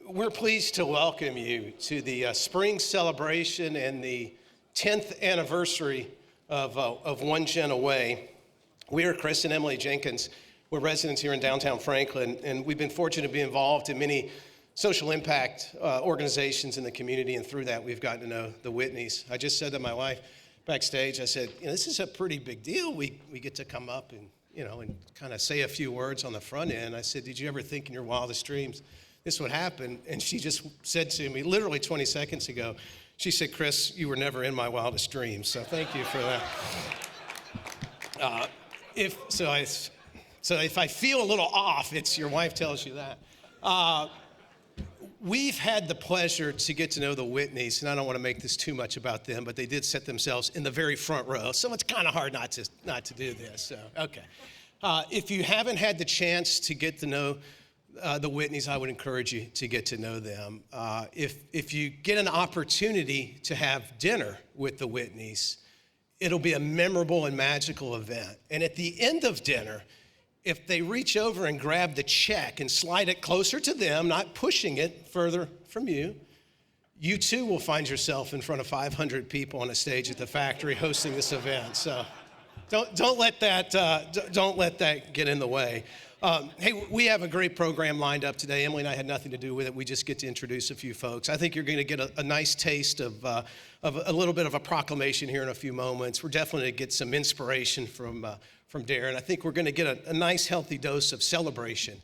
We're pleased to welcome you to the spring celebration and the 10th anniversary of OneGenAway. We are Chris and Emily Jenkins. We're residents here in downtown Franklin, and we've been fortunate to be involved in many social impact organizations in the community, and through that, we've gotten to know the Whitneys. I just said to my wife backstage, I said, this is a pretty big deal. We get to come up and kind of say a few words on the front end. I said, did you ever think in your wildest dreams this would happen? And she just said to me, literally 20 seconds ago, she said, Chris, you were never in my wildest dreams. So thank you for that. If I feel a little off, it's your wife tells you that. We've had the pleasure to get to know the Whitneys, and I don't want to make this too much about them, but they did set themselves in the very front row, so it's kind of hard not to do this. So, okay. If you haven't had the chance to get to know the Whitneys, I would encourage you to get to know them. If you get an opportunity to have dinner with the Whitneys, it'll be a memorable and magical event. And at the end of dinner, if they reach over and grab the check and slide it closer to them, not pushing it further from you, you too will find yourself in front of 500 people on a stage at the factory hosting this event. So don't let that get in the way. Hey, we have a great program lined up today. Emily and I had nothing to do with it. We just get to introduce a few folks. I think you're going to get a nice taste of a little bit of a proclamation here in a few moments. We're definitely going to get some inspiration from Darren. I think we're going to get a nice, healthy dose of celebration.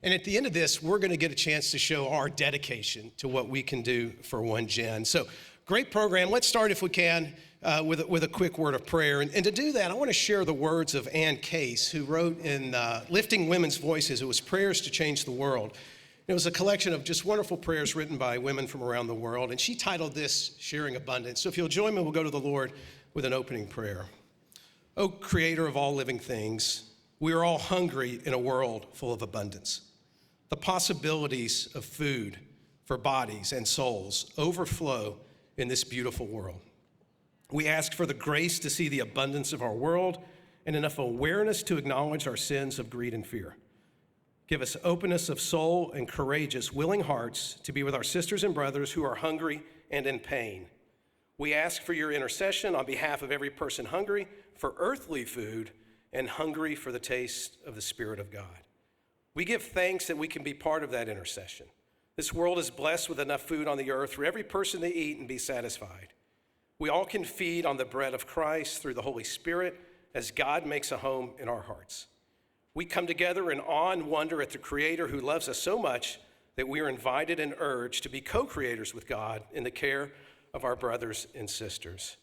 And at the end of this, we're going to get a chance to show our dedication to what we can do for OneGen. So great program. Let's start, if we can, with a quick word of prayer. And to do that, I want to share the words of Ann Case, who wrote in Lifting Women's Voices. It was Prayers to Change the World. It was a collection of just wonderful prayers written by women from around the world. And she titled this, Sharing Abundance. So if you'll join me, we'll go to the Lord with an opening prayer. O Creator of all living things, we are all hungry in a world full of abundance. The possibilities of food for bodies and souls overflow in this beautiful world. We ask for the grace to see the abundance of our world and enough awareness to acknowledge our sins of greed and fear. Give us openness of soul and courageous, willing hearts to be with our sisters and brothers who are hungry and in pain. We ask for your intercession on behalf of every person hungry for earthly food and hungry for the taste of the Spirit of God. We give thanks that we can be part of that intercession. This world is blessed with enough food on the earth for every person to eat and be satisfied. We all can feed on the bread of Christ through the Holy Spirit as God makes a home in our hearts. We come together in awe and wonder at the Creator who loves us so much that we are invited and urged to be co-creators with God in the care of our brothers and sisters.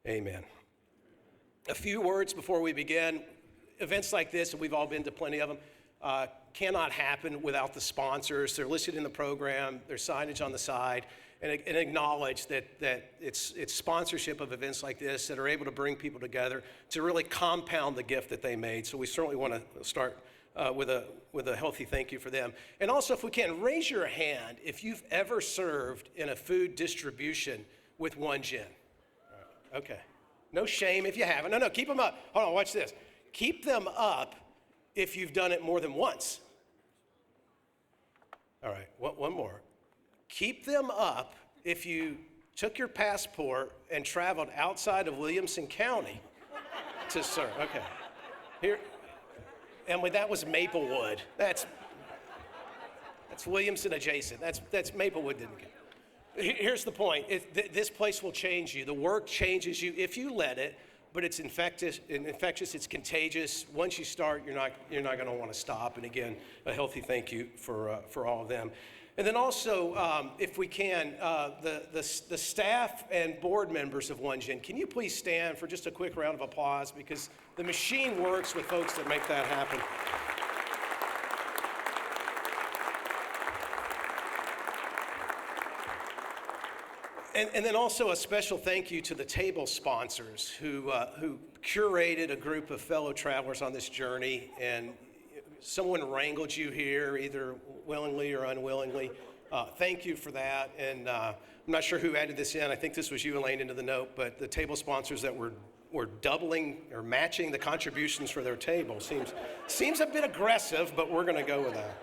Amen. A few words before we begin. Events like this, and we've all been to plenty of them, cannot happen without the sponsors. They're listed in the program. There's signage on the side. And acknowledge that it's sponsorship of events like this that are able to bring people together to really compound the gift that they made. So we certainly want to start with a healthy thank you for them. And also, if we can, raise your hand if you've ever served in a food distribution with OneGen. Okay. No shame if you haven't. No, keep them up. Hold on, watch this. Keep them up if you've done it more than once. All right, one more. Keep them up if you took your passport and traveled outside of Williamson County to serve. Okay. Here, Emily, that was Maplewood. That's Williamson adjacent. That's Maplewood didn't get. Here's the point. This place will change you. The work changes you if you let it, but it's infectious, it's contagious. Once you start, you're not going to want to stop. And again, a healthy thank you for all of them. And then also, if we can, the staff and board members of OneGen, can you please stand for just a quick round of applause, because the machine works with folks that make that happen. And then also a special thank you to the table sponsors who curated a group of fellow travelers on this journey, and someone wrangled you here, either willingly or unwillingly. Thank you for that. And I'm not sure who added this in. I think this was you, Elaine, into the note, but the table sponsors that were doubling or matching the contributions for their table seems a bit aggressive, but we're going to go with that.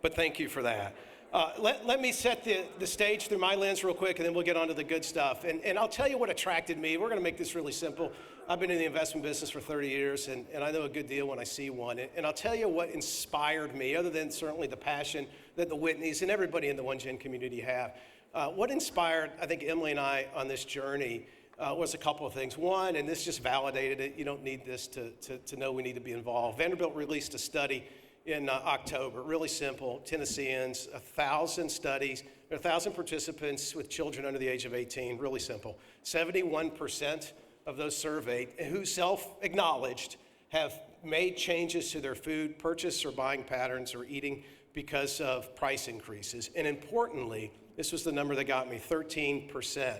but thank you for that. Let me set the stage through my lens real quick, and then we'll get on to the good stuff. And I'll tell you what attracted me. We're going to make this really simple. I've been in the investment business for 30 years, and I know a good deal when I see one. And I'll tell you what inspired me, other than certainly the passion that the Whitneys and everybody in the OneGen community have. What inspired, I think, Emily and I on this journey was a couple of things. One, and this just validated it, you don't need this to know we need to be involved. Vanderbilt released a study in October, really simple, Tennesseans, 1,000 studies, 1,000 participants with children under the age of 18, really simple. 71% of those surveyed who self-acknowledged have made changes to their food purchase or buying patterns or eating because of price increases. And importantly, this was the number that got me, 13%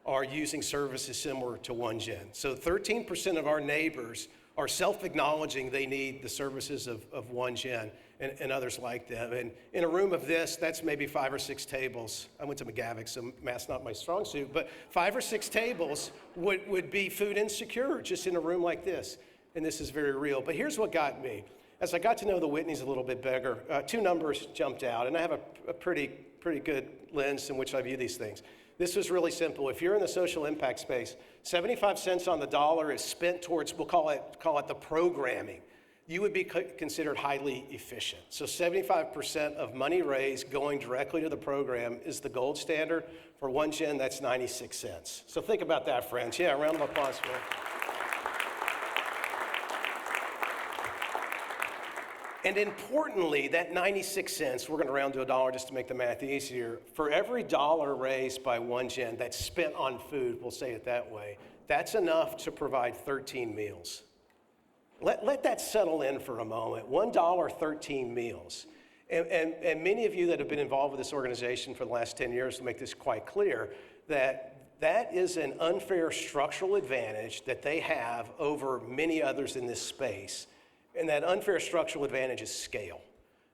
are using services similar to OneGen. So 13% of our neighbors are self-acknowledging they need the services of OneGen and others like them. And in a room of this, that's maybe 5 or 6 tables. I went to McGavick, so math's not my strong suit, but 5 or 6 tables would be food insecure just in a room like this. And this is very real. But here's what got me. As I got to know the Whitneys a little bit better, 2 numbers jumped out, and I have a pretty good lens in which I view these things. This was really simple. If you're in the social impact space, 75 cents on the dollar is spent towards, we'll call it the programming. You would be considered highly efficient. So 75% of money raised going directly to the program is the gold standard. For OneGen, that's 96 cents. So think about that, friends. Yeah, a round of applause for it. And importantly, that 96 cents, we're going to round to $1 just to make the math easier. For every dollar raised by OneGen that's spent on food, we'll say it that way, that's enough to provide 13 meals. Let that settle in for a moment. $1, 13 meals. And many of you that have been involved with this organization for the last 10 years will make this quite clear, that is an unfair structural advantage that they have over many others in this space. And that unfair structural advantage is scale.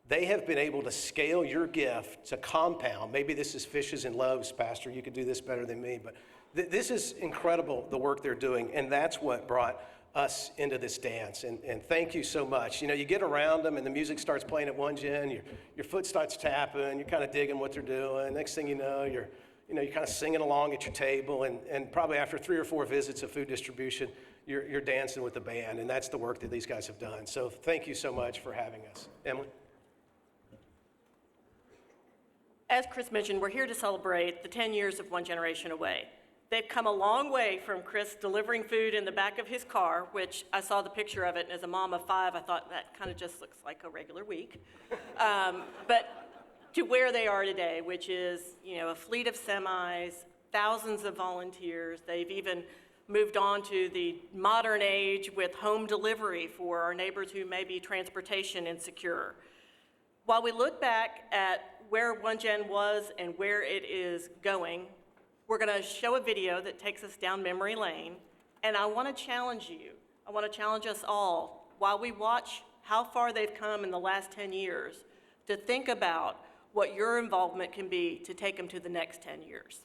They have been able to scale your gift to compound. Maybe this is fishes and loaves, Pastor. You could do this better than me. But this is incredible, the work they're doing. And that's what brought us into this dance. And thank you so much. You know, you get around them and the music starts playing at OneGen. Your foot starts tapping. You're kind of digging what they're doing. Next thing you know, you're kind of singing along at your table. And probably after 3 or 4 visits of food distribution, you're dancing with the band, and that's the work that these guys have done. So thank you so much for having us. Emily? As Chris mentioned, we're here to celebrate the 10 years of OneGenAway. They've come a long way from Chris delivering food in the back of his car, which I saw the picture of it, and as a mom of 5, I thought that kind of just looks like a regular week. But to where they are today, which is, a fleet of semis, thousands of volunteers. They've even moved on to the modern age with home delivery for our neighbors who may be transportation insecure. While we look back at where OneGen was and where it is going, we're going to show a video that takes us down memory lane, and I want to challenge you. I want to challenge us all, while we watch how far they've come in the last 10 years, to think about what your involvement can be to take them to the next 10 years.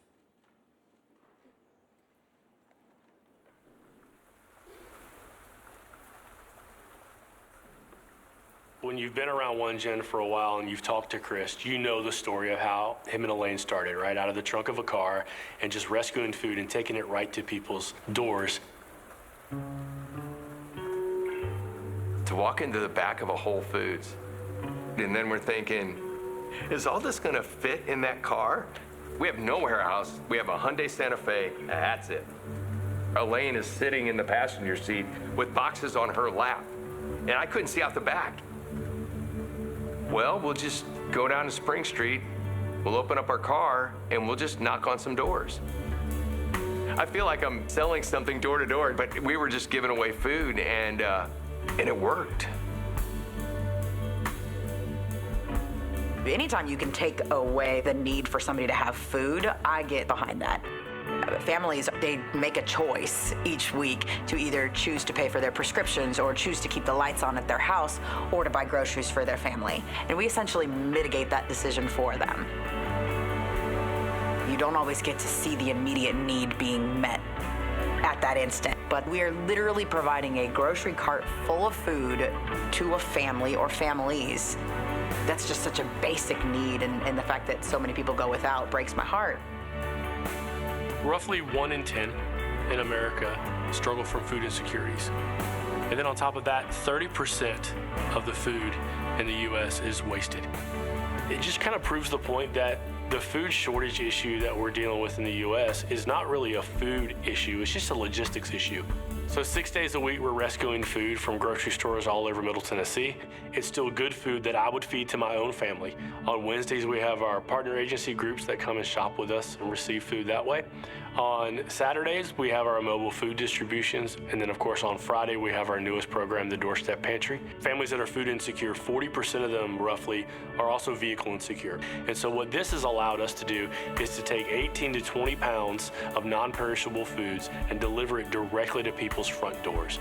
When you've been around OneGen for a while and you've talked to Chris, you know the story of how him and Elaine started, right? Out of the trunk of a car and just rescuing food and taking it right to people's doors. To walk into the back of a Whole Foods, and then we're thinking, is all this gonna fit in that car? We have no warehouse. We have a Hyundai Santa Fe, and that's it. Elaine is sitting in the passenger seat with boxes on her lap, and I couldn't see out the back. Well, we'll just go down to Spring Street, we'll open up our car, and we'll just knock on some doors. I feel like I'm selling something door to door, but we were just giving away food, and it worked. Anytime you can take away the need for somebody to have food, I get behind that. Families, they make a choice each week to either choose to pay for their prescriptions or choose to keep the lights on at their house or to buy groceries for their family. And we essentially mitigate that decision for them. You don't always get to see the immediate need being met at that instant, but we are literally providing a grocery cart full of food to a family or families That's just such a basic need, and the fact that so many people go without breaks my heart. Roughly 1 in 10 in America struggle from food insecurities. And then on top of that, 30% of the food in the U.S. is wasted. It just kind of proves the point that the food shortage issue that we're dealing with in the U.S. is not really a food issue, it's just a logistics issue. So 6 days a week, we're rescuing food from grocery stores all over Middle Tennessee. It's still good food that I would feed to my own family. On Wednesdays, we have our partner agency groups that come and shop with us and receive food that way. On Saturdays, we have our mobile food distributions. And then, of course, on Friday, we have our newest program, the Doorstep Pantry. Families that are food insecure, 40% of them roughly are also vehicle insecure. And so what this has allowed us to do is to take 18 to 20 pounds of non-perishable foods and deliver it directly to people's front doors.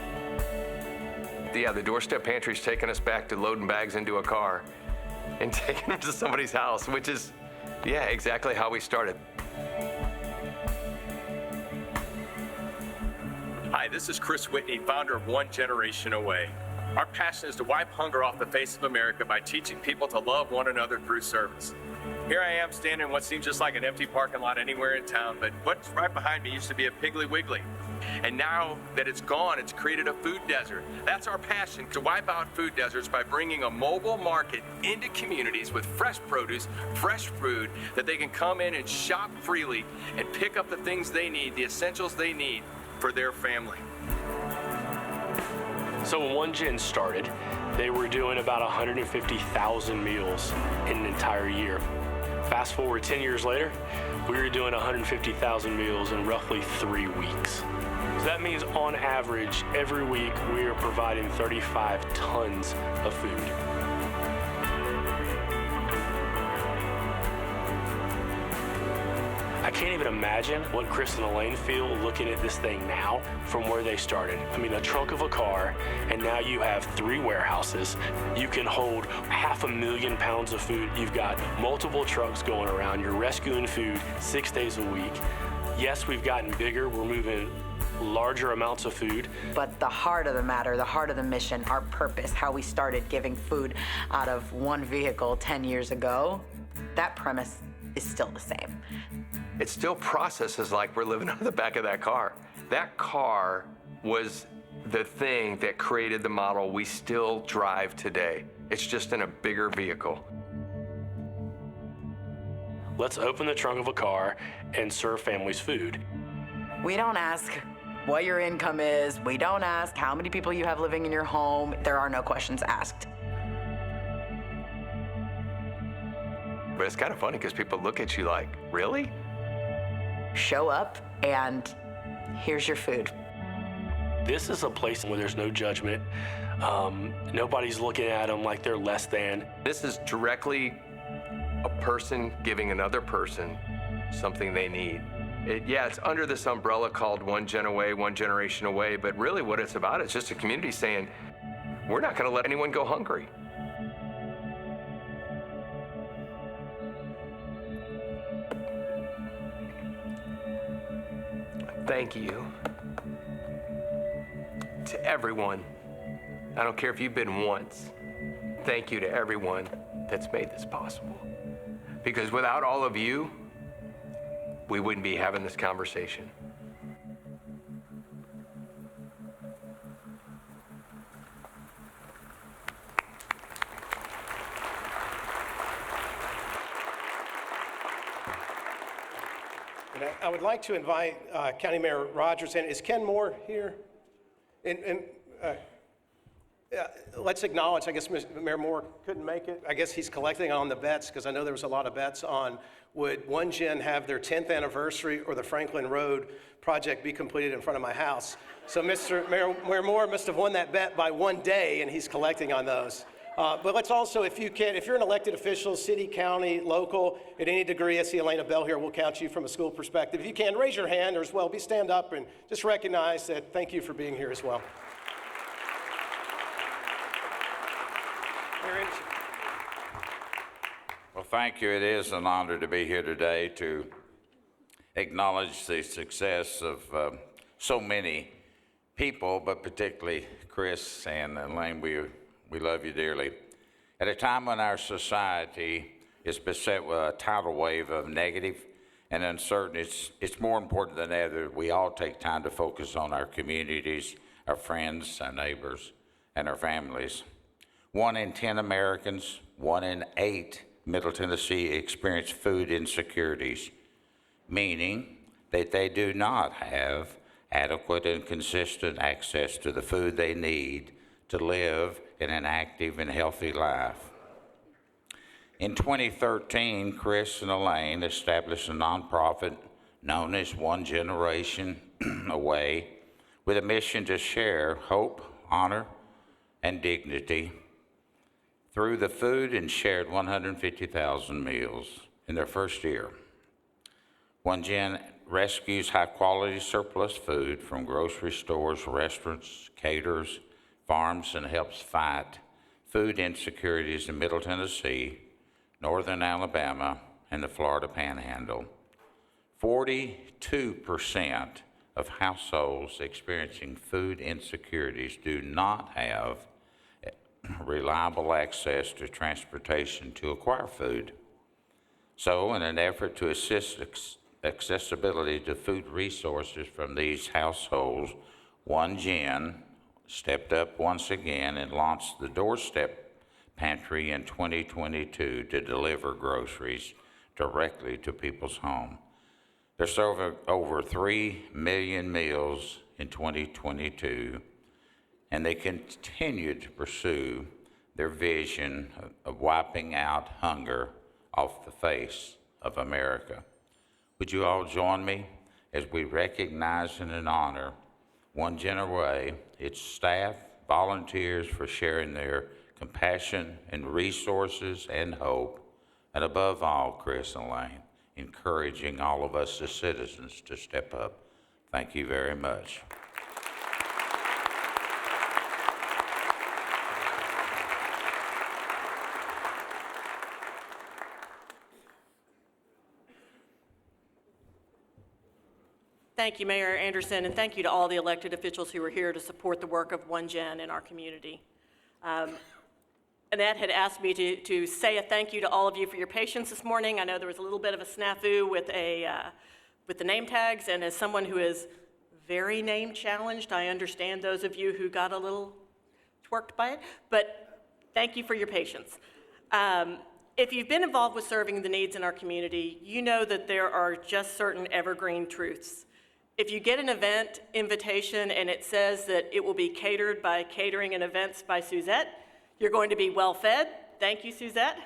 Yeah, the Doorstep Pantry's taking us back to loading bags into a car and taking them to somebody's house, which is, yeah, exactly how we started. Hi, this is Chris Whitney, founder of OneGenAway. Our passion is to wipe hunger off the face of America by teaching people to love one another through service. Here I am standing in what seems just like an empty parking lot anywhere in town, but what's right behind me used to be a Piggly Wiggly. And now that it's gone, it's created a food desert. That's our passion, to wipe out food deserts by bringing a mobile market into communities with fresh produce, fresh food, that they can come in and shop freely and pick up the things they need, the essentials they need for their family. So when OneGen started, they were doing about 150,000 meals in an entire year. Fast forward 10 years later, we were doing 150,000 meals in roughly 3 weeks. So that means on average, every week we are providing 35 tons of food. I can't even imagine what Chris and Elaine feel looking at this thing now from where they started. I mean, a trunk of a car, and now you have 3 warehouses. You can hold 500,000 pounds of food. You've got multiple trucks going around. You're rescuing food 6 days a week. Yes, we've gotten bigger. We're moving larger amounts of food. But the heart of the matter, the heart of the mission, our purpose, how we started giving food out of one vehicle 10 years ago, that premise is still the same. It still processes like we're living out of the back of that car. That car was the thing that created the model we still drive today. It's just in a bigger vehicle. Let's open the trunk of a car and serve families food. We don't ask what your income is. We don't ask how many people you have living in your home. There are no questions asked. But it's kind of funny because people look at you like, really? Show up and here's your food. This is a place where there's no judgment. Nobody's looking at them like they're less than. This is directly a person giving another person something they need. It's under this umbrella called OneGenAway, One Generation Away, but really what it's about is just a community saying, we're not going to let anyone go hungry. Thank you to everyone. I don't care if you've been once. Thank you to everyone that's made this possible. Because without all of you, we wouldn't be having this conversation. And I would like to invite County Mayor Rogers in. Is Ken Moore here? Let's acknowledge, I guess Mayor Moore couldn't make it. I guess he's collecting on the bets because I know there was a lot of bets on would OneGen have their 10th anniversary or the Franklin Road project be completed in front of my house. So Mayor Moore must have won that bet by 1 day and he's collecting on those. But let's also, if you're an elected official, city, county, local, at any degree, I see Elena Bell here, we'll count you from a school perspective. If you can, raise your hand or as well, stand up and just recognize that thank you for being here as well. Well, thank you. It is an honor to be here today to acknowledge the success of so many people, but particularly Chris and Elaine. We love you dearly. At a time when our society is beset with a tidal wave of negative and uncertainty, it's more important than ever that we all take time to focus on our communities, our friends, our neighbors, and our families. 1 in 10 Americans, 1 in 8 Middle Tennessee experience food insecurities, meaning that they do not have adequate and consistent access to the food they need to live in an active and healthy life. In 2013, Chris and Elaine established a nonprofit known as OneGenAway with a mission to share hope, honor, and dignity through the food and shared 150,000 meals in their first year. OneGen rescues high-quality surplus food from grocery stores, restaurants, caterers, farms, and helps fight food insecurities in Middle Tennessee, northern Alabama, and the Florida Panhandle. 42% of households experiencing food insecurities do not have reliable access to transportation to acquire food. So, in an effort to assist accessibility to food resources from these households, OneGen stepped up once again and launched the Doorstep Pantry in 2022 to deliver groceries directly to people's home. They're serving over 3 million meals in 2022, and they continue to pursue their vision of wiping out hunger off the face of America. Would you all join me as we recognize and honor OneGenAway, its staff, volunteers for sharing their compassion and resources and hope, and above all, Chris and Elaine, encouraging all of us as citizens to step up. Thank you very much. Thank you, Mayor Anderson, and thank you to all the elected officials who are here to support the work of OneGen in our community. Annette had asked me to say a thank you to all of you for your patience this morning. I know there was a little bit of a snafu with the name tags, and as someone who is very name challenged, I understand those of you who got a little twerked by it, but thank you for your patience. If you've been involved with serving the needs in our community, you know that there are just certain evergreen truths. If you get an event invitation and it says that it will be catered by Catering and Events by Suzette, you're going to be well fed. Thank you, Suzette.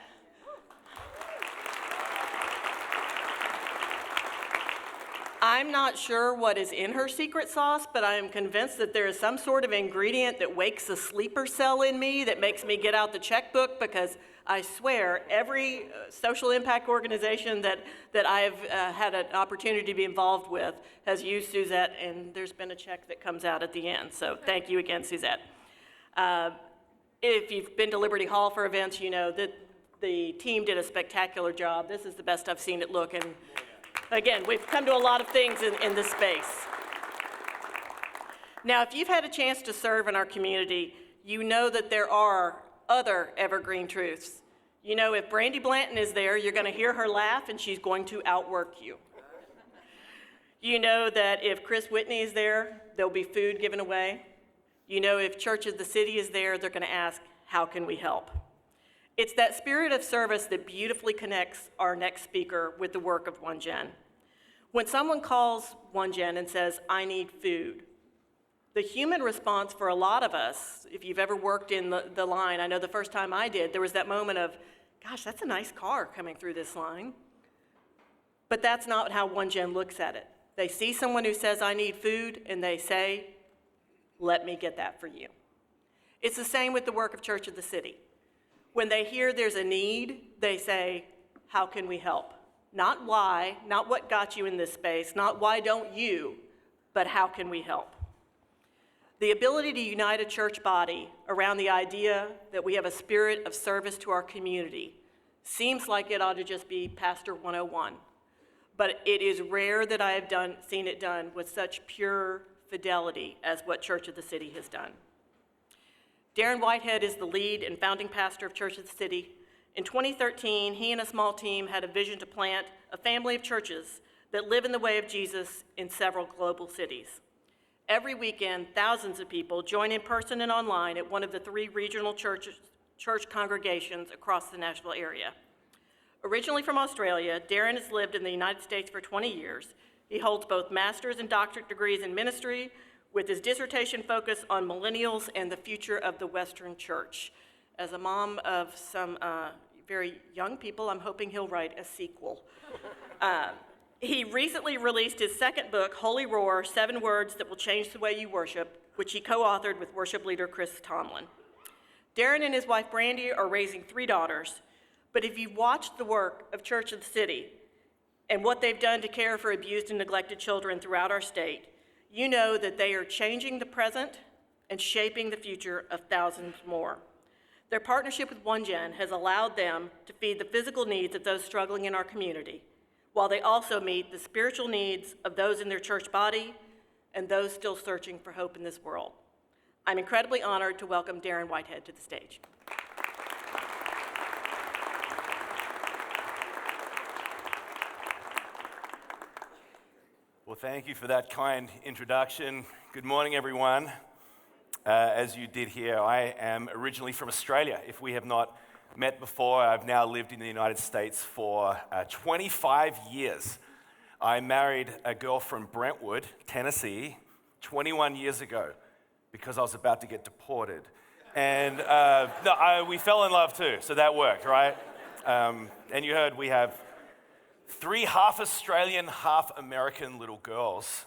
I'm not sure what is in her secret sauce, but I am convinced that there is some sort of ingredient that wakes a sleeper cell in me that makes me get out the checkbook, because I swear every social impact organization that I've had an opportunity to be involved with has used Suzette, and there's been a check that comes out at the end. So thank you again, Suzette. If you've been to Liberty Hall for events, you know that the team did a spectacular job. This is the best I've seen it look, and again, we've come to a lot of things in this space. Now, if you've had a chance to serve in our community, you know that there are other evergreen truths. You know, if Brandy Blanton is there, you're going to hear her laugh and she's going to outwork you. You know that if Chris Whitney is there, there'll be food given away. You know, if Church of the City is there, they're going to ask, how can we help? It's that spirit of service that beautifully connects our next speaker with the work of OneGen. When someone calls OneGen and says, I need food, the human response for a lot of us, if you've ever worked in the line, I know the first time I did, there was that moment of, gosh, that's a nice car coming through this line. But that's not how OneGen looks at it. They see someone who says, I need food, and they say, let me get that for you. It's the same with the work of Church of the City. When they hear there's a need, they say, how can we help? Not why, not what got you in this space, not why don't you, but how can we help? The ability to unite a church body around the idea that we have a spirit of service to our community seems like it ought to just be Pastor 101. But it is rare that I have seen it done with such pure fidelity as what Church of the City has done. Darren Whitehead is the lead and founding pastor of Church of the City. In 2013, he and a small team had a vision to plant a family of churches that live in the way of Jesus in several global cities. Every weekend, thousands of people join in person and online at one of the 3 regional church congregations across the Nashville area. Originally from Australia, Darren has lived in the United States for 20 years. He holds both master's and doctorate degrees in ministry, with his dissertation focus on millennials and the future of the Western Church. As a mom of some very young people, I'm hoping he'll write a sequel. He recently released his second book, Holy Roar, 7 Words That Will Change the Way You Worship, which he co-authored with worship leader Chris Tomlin. Darren and his wife Brandy are raising 3 daughters, but if you've watched the work of Church of the City and what they've done to care for abused and neglected children throughout our state, you know that they are changing the present and shaping the future of thousands more. Their partnership with OneGen has allowed them to feed the physical needs of those struggling in our community, while they also meet the spiritual needs of those in their church body and those still searching for hope in this world. I'm incredibly honored to welcome Darren Whitehead to the stage. Well, thank you for that kind introduction. Good morning, everyone. As you did hear, I am originally from Australia. If we have not met before, I've now lived in the United States for 25 years. I married a girl from Brentwood, Tennessee, 21 years ago because I was about to get deported. And we fell in love too, so that worked, right? And you heard we have 3 half Australian, half American little girls.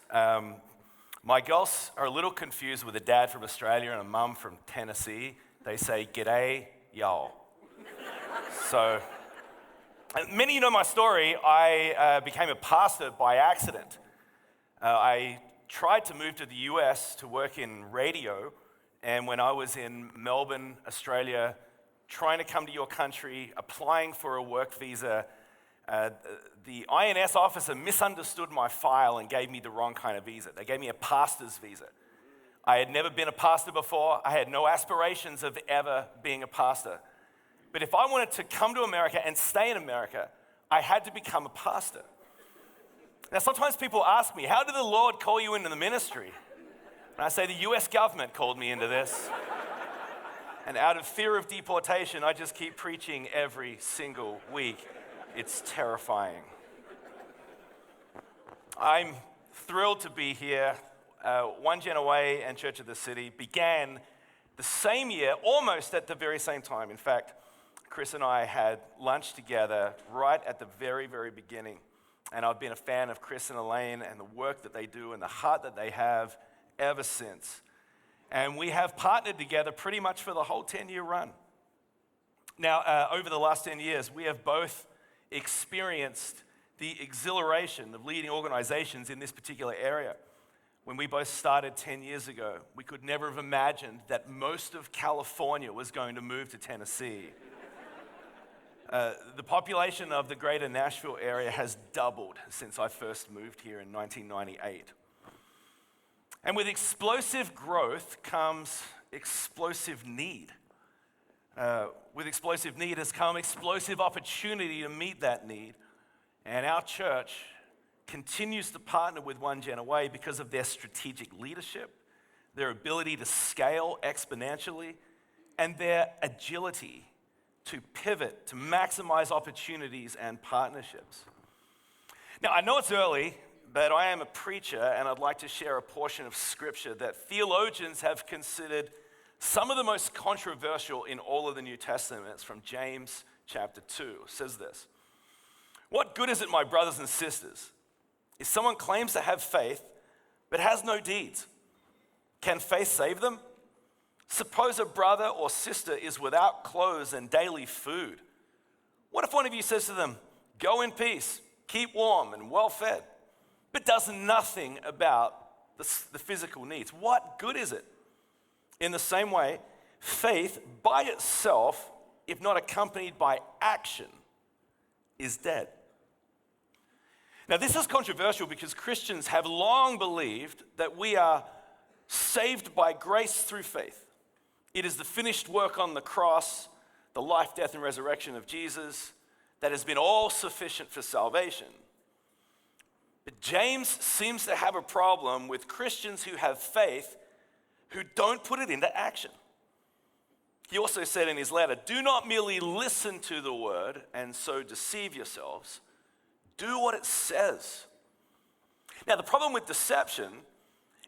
My girls are a little confused with a dad from Australia and a mum from Tennessee. They say, "G'day, y'all." So, many of you know my story. I became a pastor by accident. I tried to move to the US to work in radio, and when I was in Melbourne, Australia, trying to come to your country, applying for a work visa, the INS officer misunderstood my file and gave me the wrong kind of visa. They gave me a pastor's visa. I had never been a pastor before. I had no aspirations of ever being a pastor. But if I wanted to come to America and stay in America, I had to become a pastor. Now, sometimes people ask me, how did the Lord call you into the ministry? And I say, the US government called me into this. And out of fear of deportation, I just keep preaching every single week. It's terrifying. I'm thrilled to be here. OneGenAway and Church of the City began the same year, almost at the very same time. In fact, Chris and I had lunch together right at the very, very beginning. And I've been a fan of Chris and Elaine and the work that they do and the heart that they have ever since. And we have partnered together pretty much for the whole 10-year run. Now, over the last 10 years, we have both experienced the exhilaration of leading organizations in this particular area. When we both started 10 years ago, we could never have imagined that most of California was going to move to Tennessee. The population of the greater Nashville area has doubled since I first moved here in 1998. And with explosive growth comes explosive need. With explosive need has come explosive opportunity to meet that need. And our church continues to partner with OneGenAway because of their strategic leadership, their ability to scale exponentially, and their agility to pivot, to maximize opportunities and partnerships. Now, I know it's early, but I am a preacher, and I'd like to share a portion of scripture that theologians have considered some of the most controversial in all of the New Testament. It's from James chapter 2. It says this: "What good is it, my brothers and sisters, if someone claims to have faith but has no deeds? Can faith save them? Suppose a brother or sister is without clothes and daily food. What if one of you says to them, 'Go in peace, keep warm and well fed,' but does nothing about the physical needs? What good is it? In the same way, faith by itself, if not accompanied by action, is dead." Now, this is controversial because Christians have long believed that we are saved by grace through faith, It is the finished work on the cross, the life, death, and resurrection of Jesus that has been all sufficient for salvation. But James seems to have a problem with Christians who have faith who don't put it into action. He also said in his letter, do not merely listen to the word and so deceive yourselves. Do what it says. Now, the problem with deception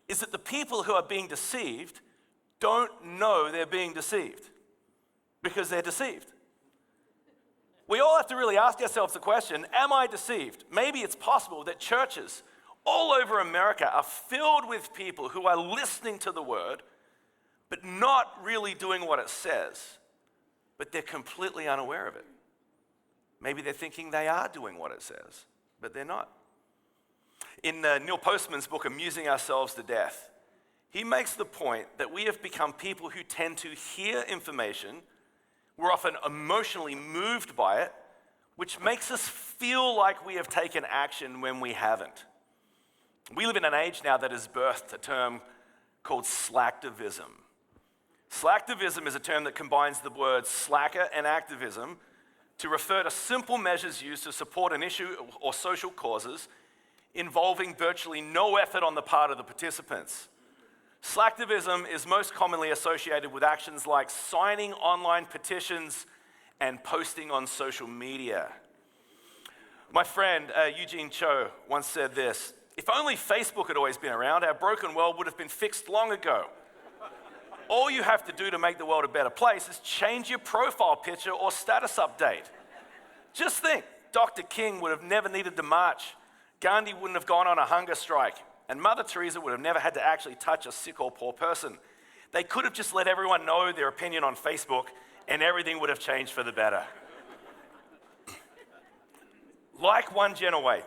is that the people who are being deceived don't know they're being deceived because they're deceived. We all have to really ask ourselves the question, am I deceived? Maybe it's possible that churches all over America are filled with people who are listening to the word, but not really doing what it says, but they're completely unaware of it. Maybe they're thinking they are doing what it says, but they're not. In Neil Postman's book, Amusing Ourselves to Death, he makes the point that we have become people who tend to hear information. We're often emotionally moved by it, which makes us feel like we have taken action when we haven't. We live in an age now that has birthed a term called slacktivism. Slacktivism is a term that combines the words slacker and activism to refer to simple measures used to support an issue or social causes involving virtually no effort on the part of the participants. Slacktivism is most commonly associated with actions like signing online petitions and posting on social media. My friend Eugene Cho once said this, if only Facebook had always been around, our broken world would have been fixed long ago. All you have to do to make the world a better place is change your profile picture or status update. Just think, Dr. King would have never needed to march, Gandhi wouldn't have gone on a hunger strike, and Mother Teresa would have never had to actually touch a sick or poor person. They could have just let everyone know their opinion on Facebook and everything would have changed for the better. Like OneGenAway,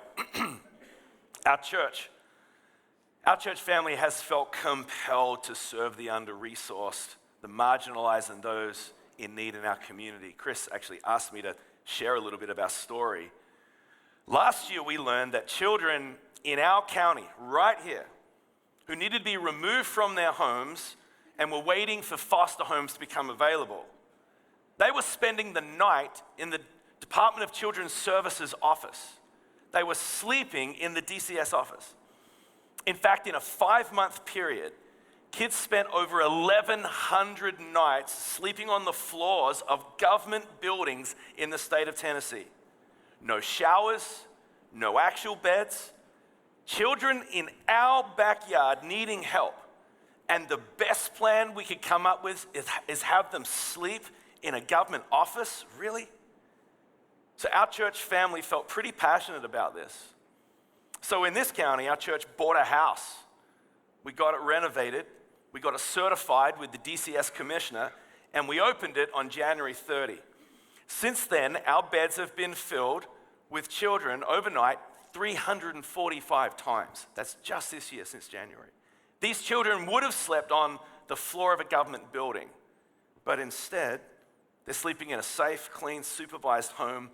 our church family has felt compelled to serve the under-resourced, the marginalized, and those in need in our community. Chris actually asked me to share a little bit of our story. Last year, we learned that children in our county, right here, who needed to be removed from their homes and were waiting for foster homes to become available, they were spending the night in the Department of Children's Services office. They were sleeping in the DCS office. In fact, in a 5-month period, kids spent over 1,100 nights sleeping on the floors of government buildings in the state of Tennessee. No showers, no actual beds, children in our backyard needing help. And the best plan we could come up with is have them sleep in a government office? Really? So our church family felt pretty passionate about this. So in this county, our church bought a house. We got it renovated. We got it certified with the DCS commissioner, and we opened it on January 30. Since then, our beds have been filled with children overnight 345 times. That's just this year, since January. These children would have slept on the floor of a government building, but instead, they're sleeping in a safe, clean, supervised home,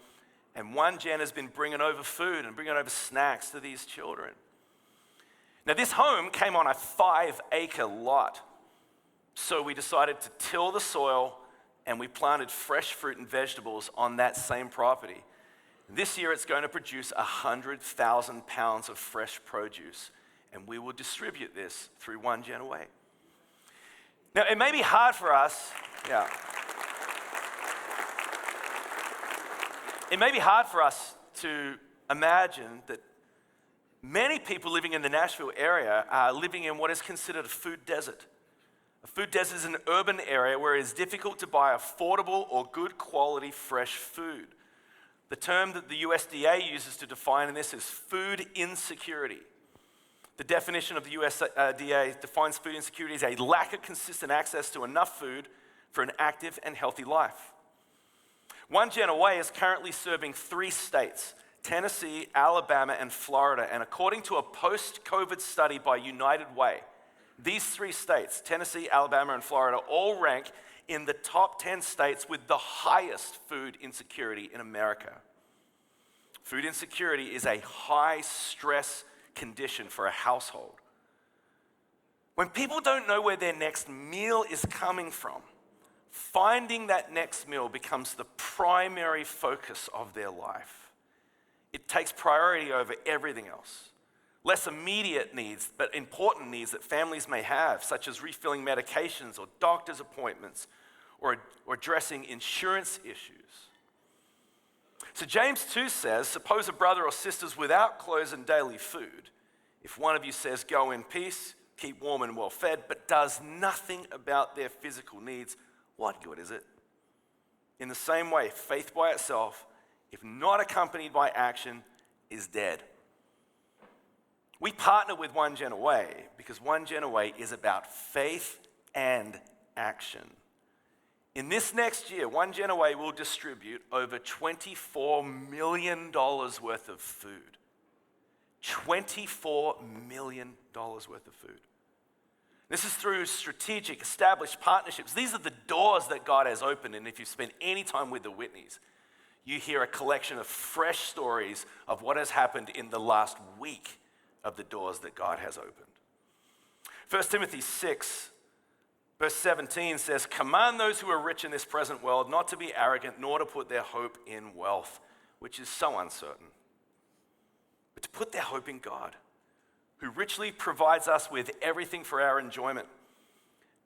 and OneGen has been bringing over food and bringing over snacks to these children. Now, this home came on a 5-acre lot, so we decided to till the soil, and we planted fresh fruit and vegetables on that same property. This year, it's going to produce 100,000 pounds of fresh produce, and we will distribute this through OneGenAway. Now, it may be hard for us, It may be hard for us to imagine that many people living in the Nashville area are living in what is considered a food desert. A food desert is an urban area where it is difficult to buy affordable or good quality fresh food. The term that the USDA uses to define this is food insecurity. The definition of the USDA defines food insecurity as a lack of consistent access to enough food for an active and healthy life. OneGenAway is currently serving 3 states, Tennessee, Alabama, and Florida. And according to a post-COVID study by United Way, these 3 states, Tennessee, Alabama, and Florida, all rank in the top 10 states with the highest food insecurity in America. Food insecurity is a high-stress condition for a household. When people don't know where their next meal is coming from, finding that next meal becomes the primary focus of their life. It takes priority over everything else. Less immediate needs, but important needs that families may have, such as refilling medications or doctor's appointments or addressing insurance issues. So James 2 says, suppose a brother or sister's without clothes and daily food. If one of you says, go in peace, keep warm and well fed, but does nothing about their physical needs, what good is it? In the same way, faith by itself, if not accompanied by action, is dead. We partner with OneGenAway because OneGenAway is about faith and action. In this next year, OneGenAway will distribute over $24 million worth of food. $24 million worth of food. This is through strategic, established partnerships. These are the doors that God has opened, and if you've spent any time with the Whitneys, you hear a collection of fresh stories of what has happened in the last week of the doors that God has opened. 1 Timothy 6, verse 17 says, command those who are rich in this present world not to be arrogant, nor to put their hope in wealth, which is so uncertain, but to put their hope in God, who richly provides us with everything for our enjoyment.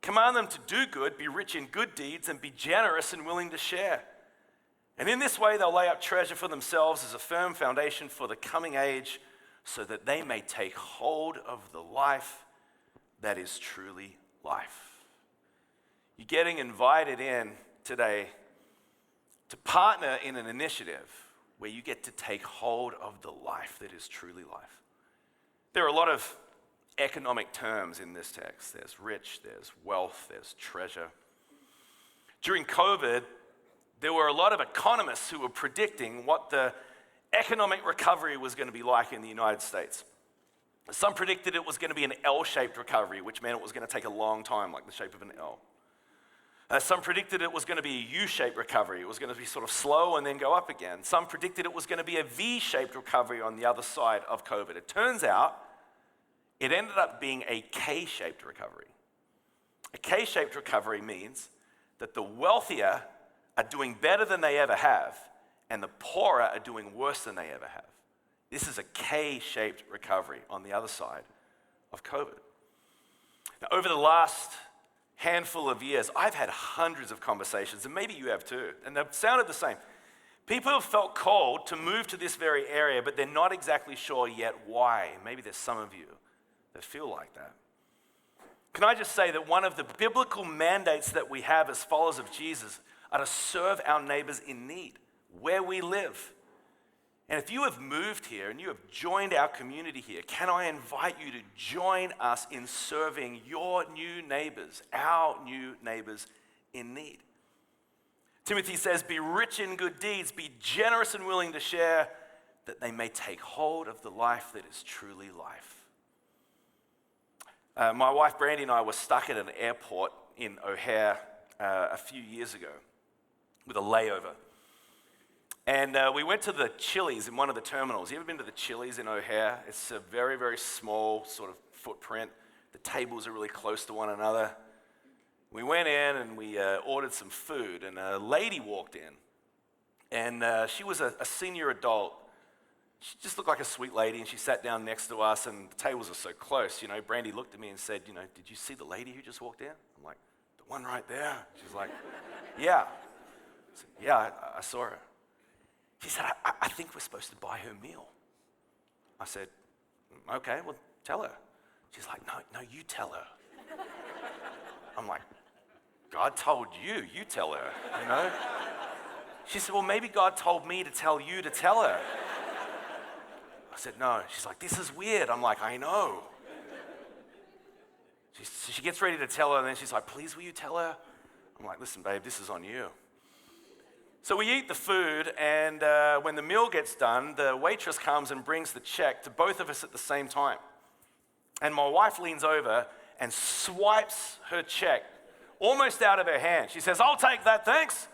Command them to do good, be rich in good deeds, and be generous and willing to share. And in this way, they'll lay up treasure for themselves as a firm foundation for the coming age, so that they may take hold of the life that is truly life. You're getting invited in today to partner in an initiative where you get to take hold of the life that is truly life. There are a lot of economic terms in this text. There's rich, there's wealth, there's treasure. During COVID, there were a lot of economists who were predicting what the economic recovery was going to be like in the United States. Some predicted it was going to be an L-shaped recovery, which meant it was going to take a long time, like the shape of an L. Some predicted it was going to be a U-shaped recovery. It was going to be sort of slow and then go up again. Some predicted it was going to be a V-shaped recovery on the other side of COVID. It turns out it ended up being a K-shaped recovery. A K-shaped recovery means that the wealthier are doing better than they ever have, and the poorer are doing worse than they ever have. This is a K-shaped recovery on the other side of COVID. Now, over the last handful of years, I've had hundreds of conversations, and maybe you have too, and they've sounded the same. People have felt called to move to this very area, but they're not exactly sure yet why. Maybe there's some of you that feel like that. Can I just say that one of the biblical mandates that we have as followers of Jesus are to serve our neighbors in need, where we live. And if you have moved here and you have joined our community here, can I invite you to join us in serving your new neighbors, our new neighbors in need? Timothy says, be rich in good deeds, be generous and willing to share, that they may take hold of the life that is truly life. My wife Brandy and I were stuck at an airport in O'Hare a few years ago with a layover. And we went to the Chili's in one of the terminals. You ever been to the Chili's in O'Hare? It's a very, very small sort of footprint. The tables are really close to one another. We went in and we ordered some food, and a lady walked in. And she was a senior adult. She just looked like a sweet lady, and she sat down next to us, and the tables are so close. You know, Brandy looked at me and said, did you see the lady who just walked in? I'm like, the one right there? She's like, yeah. I said, yeah, I saw her. She said, I think we're supposed to buy her meal. I said, okay, well, tell her. She's like, no, you tell her. I'm like, God told you, you tell her, She said, well, maybe God told me to tell you to tell her. I said, no. She's like, this is weird. I'm like, I know. She gets ready to tell her, and then she's like, please, will you tell her? I'm like, listen, babe, this is on you. So we eat the food, and when the meal gets done, the waitress comes and brings the check to both of us at the same time. And my wife leans over and swipes her check almost out of her hand. She says, I'll take that, thanks.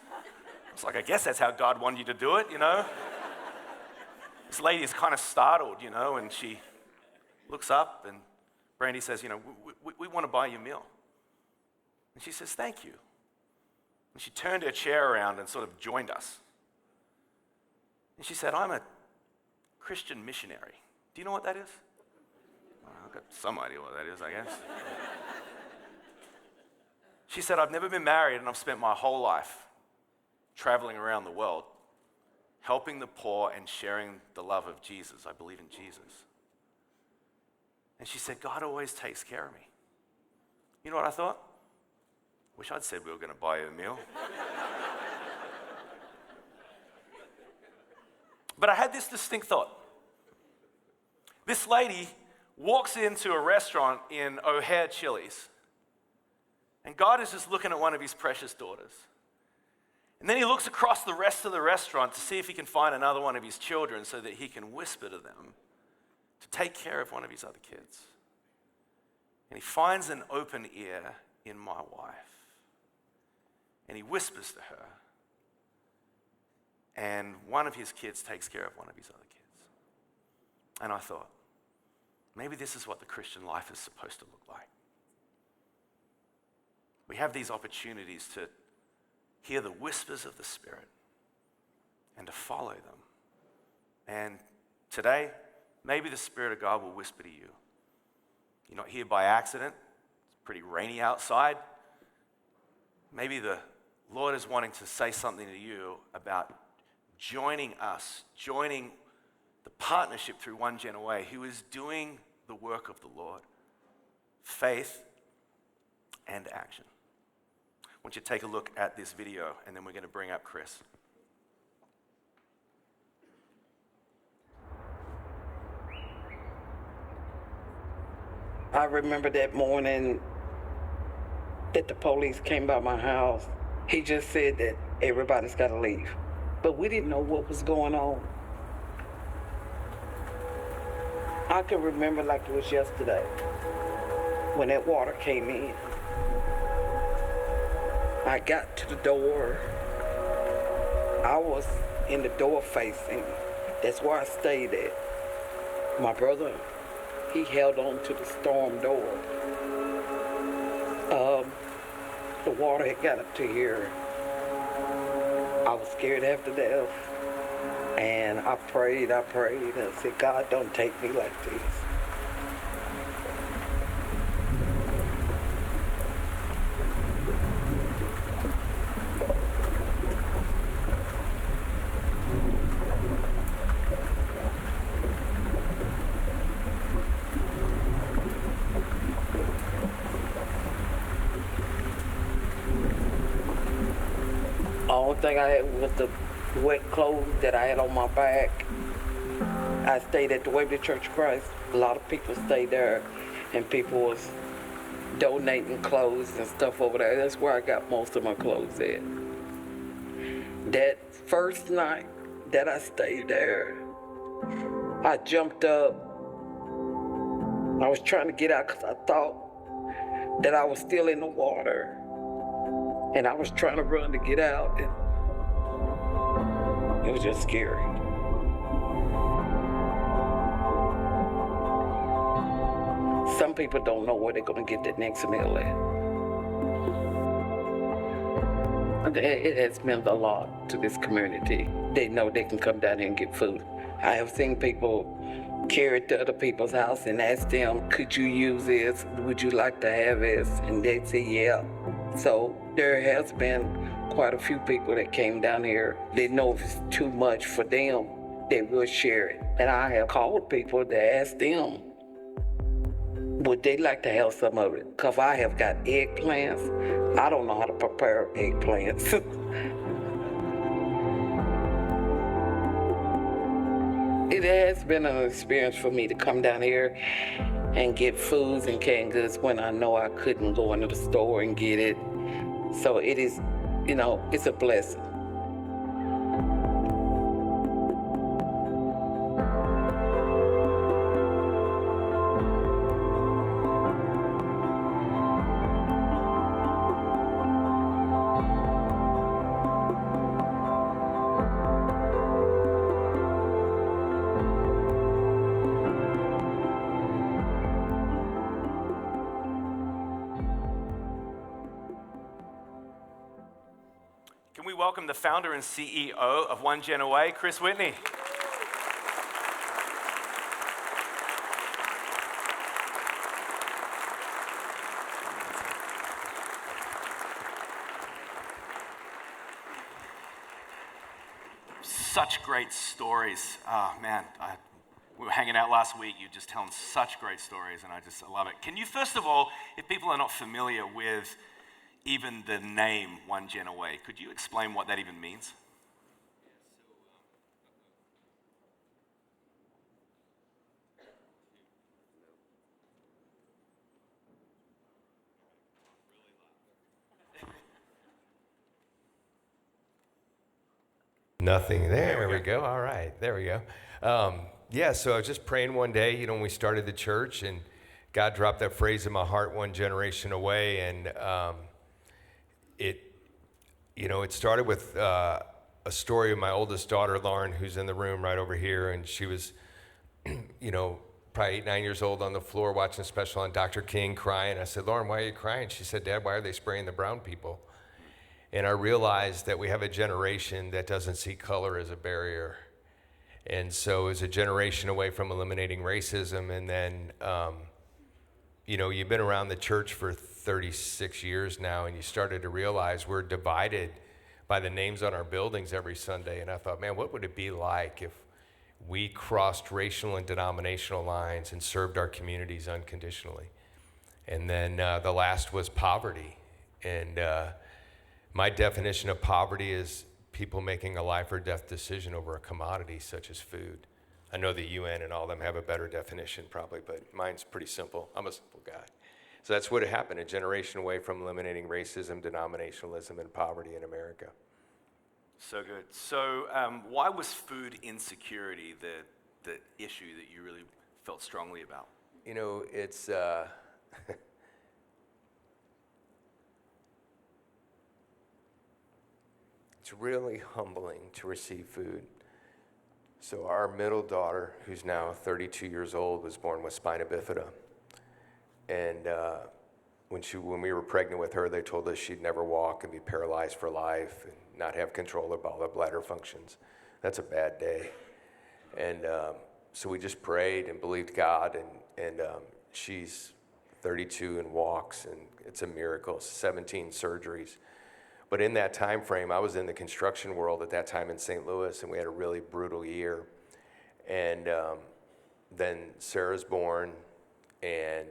It's like, I guess that's how God wanted you to do it, This lady is kind of startled, and she looks up, and Brandy says, we want to buy you a meal. And she says, thank you. And she turned her chair around and sort of joined us. And she said, I'm a Christian missionary. Do you know what that is? Well, I've got some idea what that is, I guess. She said, I've never been married and I've spent my whole life traveling around the world, helping the poor and sharing the love of Jesus. I believe in Jesus. And she said, God always takes care of me. You know what I thought? Wish I'd said we were going to buy you a meal. But I had this distinct thought. This lady walks into a restaurant in O'Hare Chili's, and God is just looking at one of his precious daughters. And then he looks across the rest of the restaurant to see if he can find another one of his children so that he can whisper to them to take care of one of his other kids. And he finds an open ear in my wife. And he whispers to her. And one of his kids takes care of one of his other kids. And I thought, maybe this is what the Christian life is supposed to look like. We have these opportunities to hear the whispers of the Spirit and to follow them. And today, maybe the Spirit of God will whisper to you. You're not here by accident. It's pretty rainy outside. Maybe the Lord is wanting to say something to you about joining us, joining the partnership through OneGenAway, who is doing the work of the Lord. Faith and action. I want you to take a look at this video, and then we're going to bring up Chris. I remember that morning that the police came by my house. He just said that everybody's got to leave. But we didn't know what was going on. I can remember like it was yesterday when that water came in. I got to the door. I was in the door facing. That's where I stayed at. My brother, he held on to the storm door. The water had got up to here. I was scared after death. And I prayed. I said, God, don't take me like this. Only thing I had was the wet clothes that I had on my back. I stayed at the Waverly Church of Christ. A lot of people stayed there, and people was donating clothes and stuff over there. That's where I got most of my clothes at. That first night that I stayed there, I jumped up. I was trying to get out because I thought that I was still in the water. And I was trying to run to get out. And it was just scary. Some people don't know where they're going to get their next meal at. It has meant a lot to this community. They know they can come down here and get food. I have seen people carry it to other people's house and ask them, could you use this? Would you like to have this? And they say, yeah. So there has been quite a few people that came down here. They know if it's too much for them, they will share it. And I have called people to ask them, would they like to have some of it? Because I have got eggplants. I don't know how to prepare eggplants. It has been an experience for me to come down here and get foods and canned goods when I know I couldn't go into the store and get it. So it is, it's a blessing. welcome the founder and CEO of OneGenAway, Chris Whitney. Such great stories. Oh, man, we were hanging out last week. You're just telling such great stories, and I love it. Can you, first of all, if people are not familiar with even the name OneGenAway, could you explain what that even means? Nothing. There we go. All right. There we go. So I was just praying one day, when we started the church, and God dropped that phrase in my heart, one generation away. And it started with a story of my oldest daughter, Lauren, who's in the room right over here. And she was, probably 8, 9 years old on the floor watching a special on Dr. King crying. I said, Lauren, why are you crying? She said, Dad, why are they spraying the brown people? And I realized that we have a generation that doesn't see color as a barrier. And so it's a generation away from eliminating racism. And then, you've been around the church for 36 years now, and you started to realize we're divided by the names on our buildings every Sunday. And I thought, man, what would it be like if we crossed racial and denominational lines and served our communities unconditionally? And then the last was poverty. And my definition of poverty is people making a life or death decision over a commodity such as food. I know the UN and all of them have a better definition probably, but mine's pretty simple. I'm a simple guy. So that's what happened, a generation away from eliminating racism, denominationalism, and poverty in America. So good. So why was food insecurity the issue that you really felt strongly about? It's... It's really humbling to receive food. So our middle daughter, who's now 32 years old, was born with spina bifida. And when we were pregnant with her, they told us she'd never walk and be paralyzed for life and not have control of all the bladder functions. That's a bad day. And so we just prayed and believed God, and she's 32 and walks, and it's a miracle, 17 surgeries. But in that time frame, I was in the construction world at that time in St. Louis, and we had a really brutal year. And then Sarah's born, and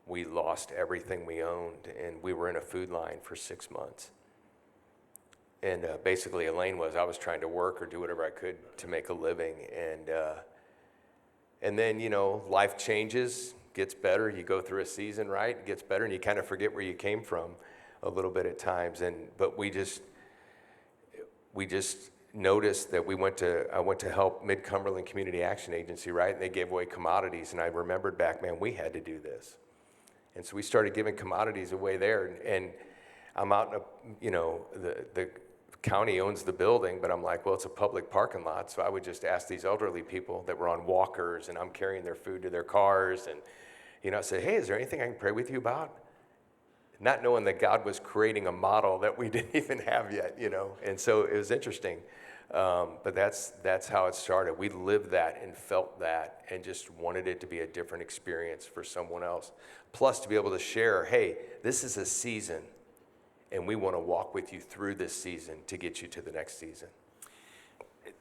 we lost everything we owned, and we were in a food line for 6 months. And basically, Elaine I was trying to work or do whatever I could to make a living. And then, life changes, gets better. You go through a season, right? It gets better, and you kind of forget where you came from a little bit at times, but we just noticed that I went to help Mid-Cumberland Community Action Agency, right? And they gave away commodities, and I remembered back, man, we had to do this. And so we started giving commodities away there, and I'm out in the county owns the building, but I'm like, well, it's a public parking lot, so I would just ask these elderly people that were on walkers, and I'm carrying their food to their cars, and I said, hey, is there anything I can pray with you about? Not knowing that God was creating a model that we didn't even have yet, And so it was interesting. But that's how it started. We lived that and felt that and just wanted it to be a different experience for someone else. Plus to be able to share, hey, this is a season, and we want to walk with you through this season to get you to the next season.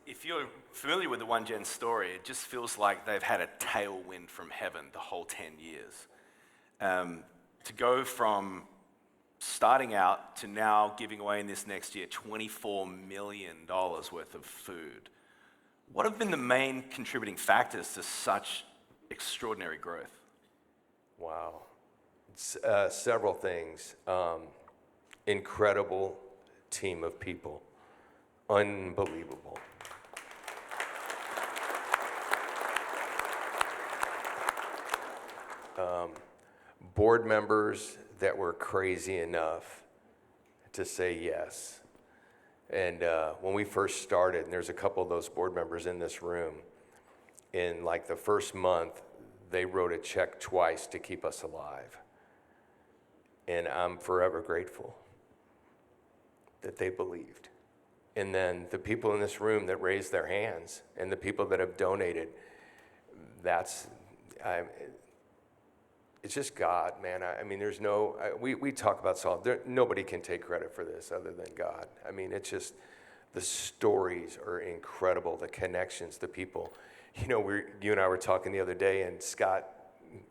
If you're familiar with the OneGen story, it just feels like they've had a tailwind from heaven the whole 10 years. To go from starting out to now giving away in this next year $24 million worth of food. What have been the main contributing factors to such extraordinary growth? Wow. Several things. Incredible team of people. Unbelievable. Board members that were crazy enough to say yes. And when we first started, and there's a couple of those board members in this room, in like the first month, they wrote a check twice to keep us alive. And I'm forever grateful that they believed. And then the people in this room that raised their hands and the people that have donated, it's just God, man. I mean, there's no, we talk about Saul. Nobody can take credit for this other than God. I mean, it's just, the stories are incredible, the connections, the people. You know, you and I were talking the other day, and Scott,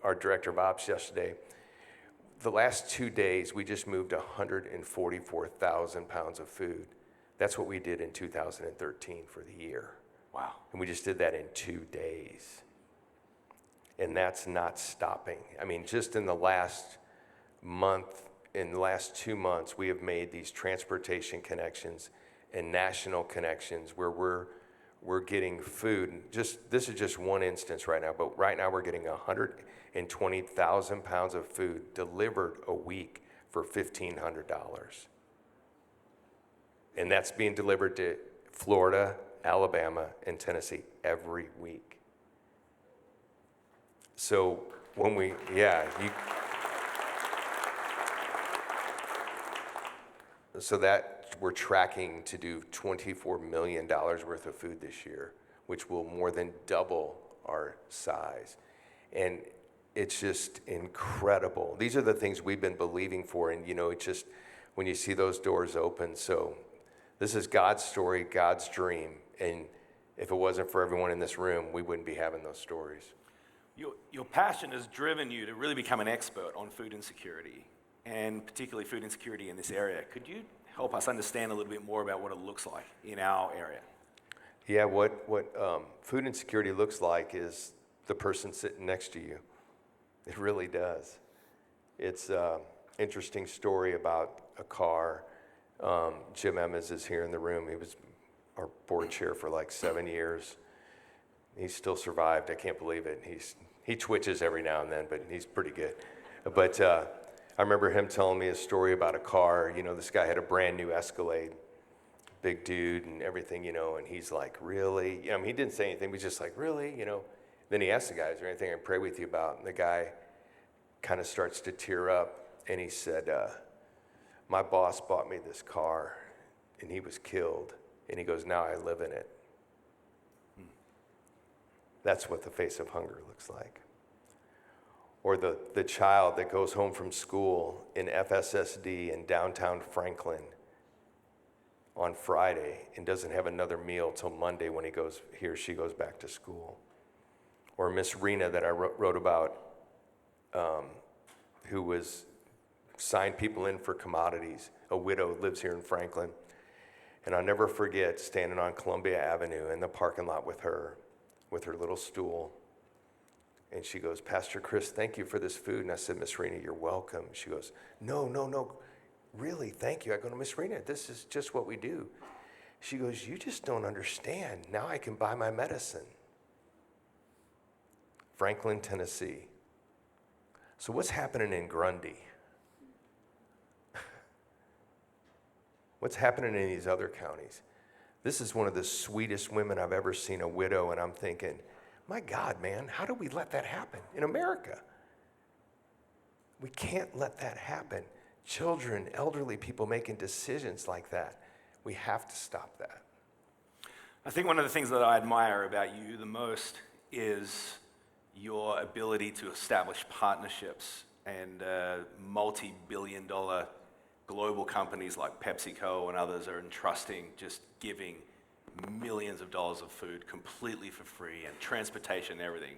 our director of ops yesterday, the last 2 days, we just moved 144,000 pounds of food. That's what we did in 2013 for the year. Wow. And we just did that in 2 days. And that's not stopping. I mean, just in the last month, in the last 2 months, we have made these transportation connections and national connections where we're getting food. This is just one instance right now, but right now we're getting 120,000 pounds of food delivered a week for $1,500. And that's being delivered to Florida, Alabama, and Tennessee every week. So when so that we're tracking to do $24 million worth of food this year, which will more than double our size. And it's just incredible. These are the things we've been believing for, and you know, it's just when you see those doors open. So this is God's story, God's dream, and if it wasn't for everyone in this room, we wouldn't be having those stories. Your passion has driven you to really become an expert on food insecurity, and particularly food insecurity in this area. Could you help us understand a little bit more about what it looks like in our area? Yeah, what food insecurity looks like is the person sitting next to you. It really does. It's an interesting story about a car. Jim Emmons is here in the room. He was our board chair for like 7 years. He still survived. I can't believe it. He twitches every now and then, but he's pretty good. But I remember him telling me a story about a car. You know, this guy had a brand new Escalade, big dude and everything, you know, and he's like, really? You know, I mean, he didn't say anything, but he's just like, really? You know? Then he asked the guy, is there anything I can pray with you about? And the guy kind of starts to tear up, and he said, my boss bought me this car, and he was killed. And he goes, now I live in it. That's what the face of hunger looks like. Or the child that goes home from school in FSSD in downtown Franklin on Friday and doesn't have another meal till Monday when he or she goes back to school. Or Miss Rena that I wrote about, who was signed people in for commodities. A widow lives here in Franklin. And I'll never forget standing on Columbia Avenue in the parking lot with her little stool. And she goes, Pastor Chris, thank you for this food. And I said, Miss Rena, you're welcome. She goes, no, really, thank you. I go to Miss Rena, this is just what we do. She goes, you just don't understand. Now I can buy my medicine. Franklin, Tennessee. So what's happening in Grundy? What's happening in these other counties? This is one of the sweetest women I've ever seen, a widow, and I'm thinking, my God, man, how do we let that happen in America? We can't let that happen. Children, elderly people making decisions like that. We have to stop that. I think one of the things that I admire about you the most is your ability to establish partnerships, and multi-billion-dollar global companies like PepsiCo and others are entrusting, just giving millions of dollars of food completely for free, and transportation and everything.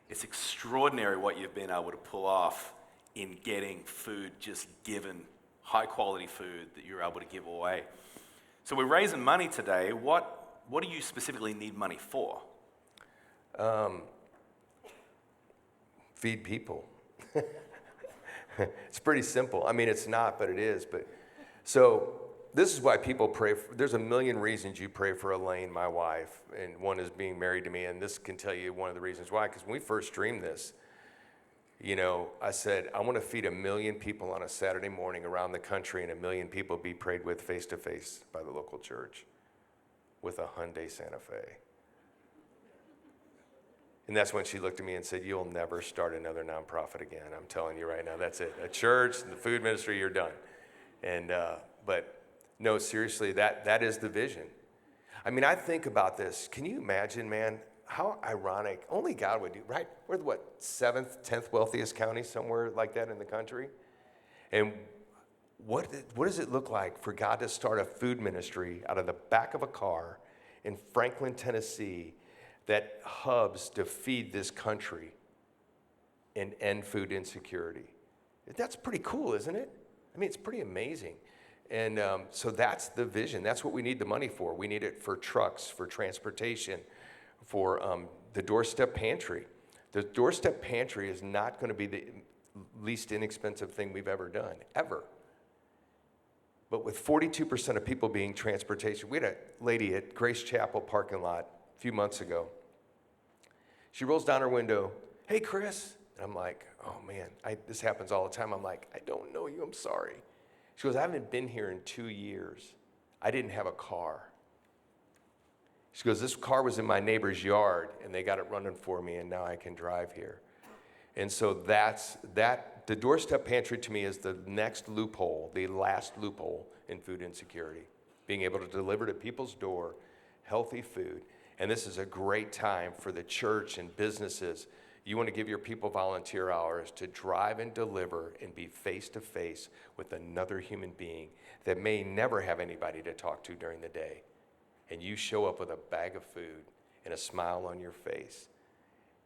It's extraordinary what you've been able to pull off in getting food just given, high quality food that you're able to give away. So we're raising money today. What do you specifically need money for? Feed people. It's pretty simple. I mean, it's not, but it is. But so this is why people pray. There's a million reasons you pray for Elaine, my wife, and one is being married to me. And this can tell you one of the reasons why. Because when we first dreamed this, you know, I said, I want to feed 1 million people on a Saturday morning around the country, and 1 million people be prayed with face to face by the local church with a Hyundai Santa Fe. And that's when she looked at me and said, you'll never start another nonprofit again. I'm telling you right now, that's it. A church, the food ministry, you're done. And but No, seriously, that is the vision. I mean, I think about this. Can you imagine, man, how ironic? Only God would do, right? We're the, what, 7th, 10th wealthiest county, somewhere like that in the country? And what does it look like for God to start a food ministry out of the back of a car in Franklin, Tennessee, that hubs to feed this country and end food insecurity? That's pretty cool, isn't it? I mean, it's pretty amazing. And so that's the vision. That's what we need the money for. We need it for trucks, for transportation, for the doorstep pantry. The doorstep pantry is not going to be the least inexpensive thing we've ever done, ever. But with 42% of people being transportation, we had a lady at Grace Chapel parking lot a few months ago. She rolls down her window, "Hey, Chris." And I'm like, "Oh man, this happens all the time." I'm like, "I don't know you, I'm sorry." She goes, "I haven't been here in 2 years. I didn't have a car." She goes, "This car was in my neighbor's yard and they got it running for me and now I can drive here." And so the doorstep pantry to me is the next loophole, the last loophole in food insecurity. Being able to deliver to people's door healthy food. And this is a great time for the church and businesses. You want to give your people volunteer hours to drive and deliver and be face to face with another human being that may never have anybody to talk to during the day. And you show up with a bag of food and a smile on your face.